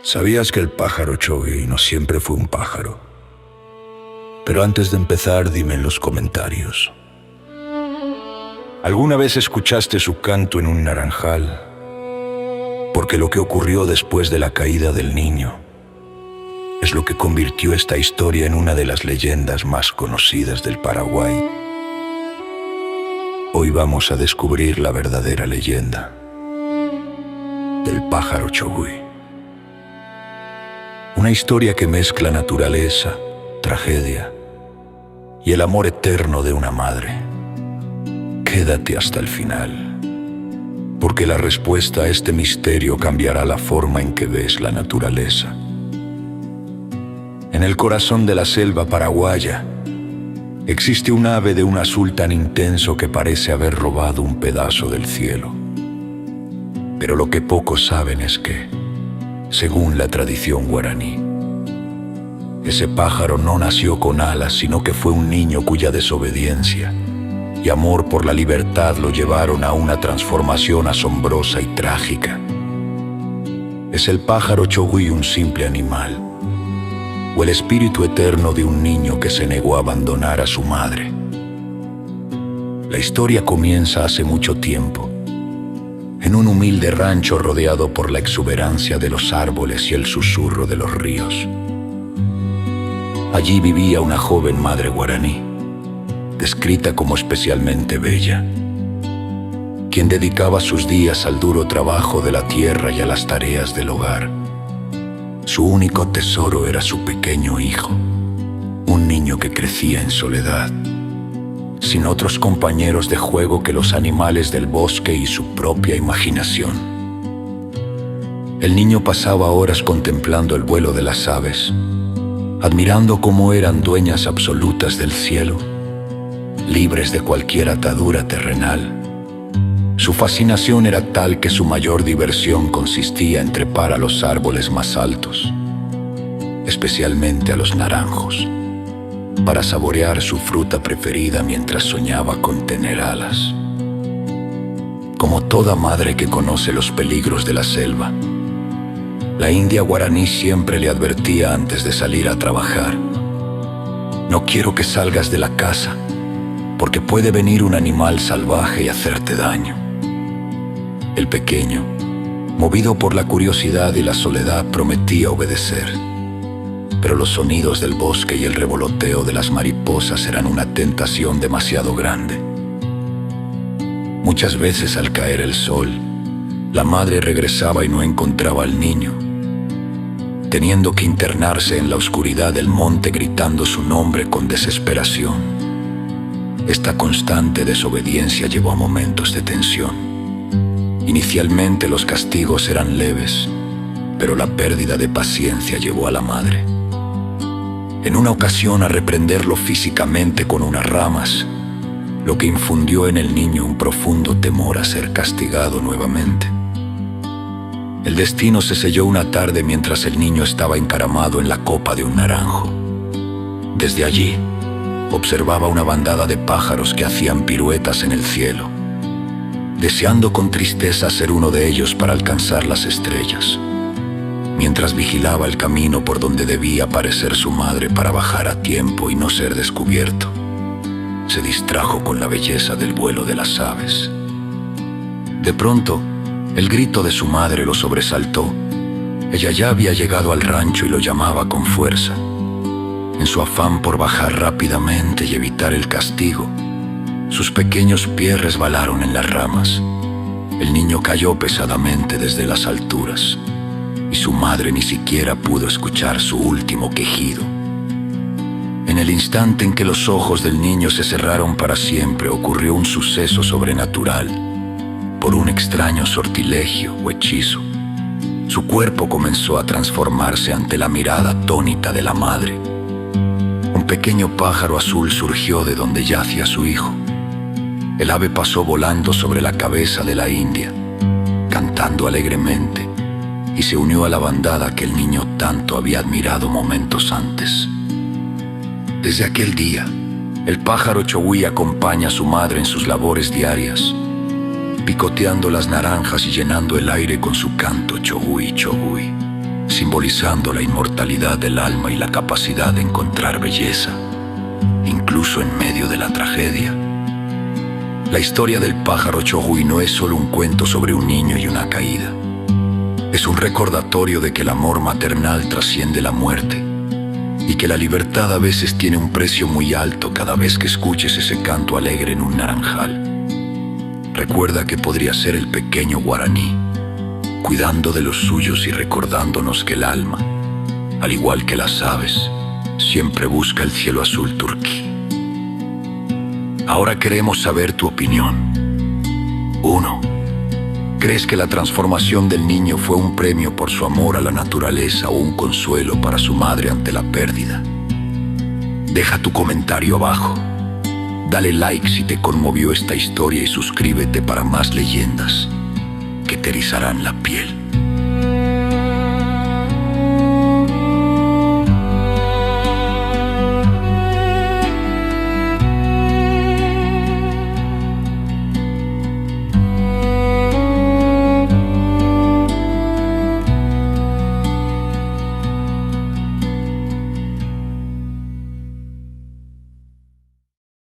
¿Sabías que el pájaro Chogui no siempre fue un pájaro? Pero antes de empezar, dime en los comentarios. ¿Alguna vez escuchaste su canto en un naranjal? Porque lo que ocurrió después de la caída del niño es lo que convirtió esta historia en una de las leyendas más conocidas del Paraguay. Hoy vamos a descubrir la verdadera leyenda del pájaro Chogui. Una historia que mezcla naturaleza, tragedia y el amor eterno de una madre. Quédate hasta el final, porque la respuesta a este misterio cambiará la forma en que ves la naturaleza. En el corazón de la selva paraguaya existe un ave de un azul tan intenso que parece haber robado un pedazo del cielo. Pero lo que pocos saben es que, según la tradición guaraní, ese pájaro no nació con alas, sino que fue un niño cuya desobediencia y amor por la libertad lo llevaron a una transformación asombrosa y trágica. ¿Es el pájaro Chogui un simple animal, o el espíritu eterno de un niño que se negó a abandonar a su madre? La historia comienza hace mucho tiempo, en un humilde rancho rodeado por la exuberancia de los árboles y el susurro de los ríos. Allí vivía una joven madre guaraní, descrita como especialmente bella, quien dedicaba sus días al duro trabajo de la tierra y a las tareas del hogar. Su único tesoro era su pequeño hijo, un niño que crecía en soledad, sin otros compañeros de juego que los animales del bosque y su propia imaginación. El niño pasaba horas contemplando el vuelo de las aves, admirando cómo eran dueñas absolutas del cielo, libres de cualquier atadura terrenal. Su fascinación era tal que su mayor diversión consistía en trepar a los árboles más altos, especialmente a los naranjos, para saborear su fruta preferida mientras soñaba con tener alas. Como toda madre que conoce los peligros de la selva, la india guaraní siempre le advertía antes de salir a trabajar: no quiero que salgas de la casa, porque puede venir un animal salvaje y hacerte daño. El pequeño, movido por la curiosidad y la soledad, prometía obedecer. Pero los sonidos del bosque y el revoloteo de las mariposas eran una tentación demasiado grande. Muchas veces al caer el sol, la madre regresaba y no encontraba al niño, teniendo que internarse en la oscuridad del monte gritando su nombre con desesperación. Esta constante desobediencia llevó a momentos de tensión. Inicialmente los castigos eran leves, pero la pérdida de paciencia llevó a la madre, en una ocasión, a reprenderlo físicamente con unas ramas, lo que infundió en el niño un profundo temor a ser castigado nuevamente. El destino se selló una tarde mientras el niño estaba encaramado en la copa de un naranjo. Desde allí, observaba una bandada de pájaros que hacían piruetas en el cielo, deseando con tristeza ser uno de ellos para alcanzar las estrellas. Mientras vigilaba el camino por donde debía aparecer su madre para bajar a tiempo y no ser descubierto, se distrajo con la belleza del vuelo de las aves. De pronto, el grito de su madre lo sobresaltó. Ella ya había llegado al rancho y lo llamaba con fuerza. En su afán por bajar rápidamente y evitar el castigo, sus pequeños pies resbalaron en las ramas. El niño cayó pesadamente desde las alturas, y su madre ni siquiera pudo escuchar su último quejido. En el instante en que los ojos del niño se cerraron para siempre, ocurrió un suceso sobrenatural. Por un extraño sortilegio o hechizo, su cuerpo comenzó a transformarse ante la mirada atónita de la madre. Un pequeño pájaro azul surgió de donde yacía su hijo. El ave pasó volando sobre la cabeza de la india, cantando alegremente, y se unió a la bandada que el niño tanto había admirado momentos antes. Desde aquel día, el pájaro Chogui acompaña a su madre en sus labores diarias, picoteando las naranjas y llenando el aire con su canto Chogui, Chogui. simbolizando la inmortalidad del alma y la capacidad de encontrar belleza, incluso en medio de la tragedia. La historia del pájaro Chohui no es solo un cuento sobre un niño y una caída. Es un recordatorio de que el amor maternal trasciende la muerte y que la libertad a veces tiene un precio muy alto cada vez que escuches ese canto alegre en un naranjal. Recuerda que podría ser el pequeño guaraní, cuidando de los suyos y recordándonos que el alma, al igual que las aves, siempre busca el cielo azul turquí. Ahora queremos saber tu opinión. 1. ¿Crees que la transformación del niño fue un premio por su amor a la naturaleza o un consuelo para su madre ante la pérdida? Deja tu comentario abajo. Dale like si te conmovió esta historia y suscríbete para más leyendas que te erizarán la piel.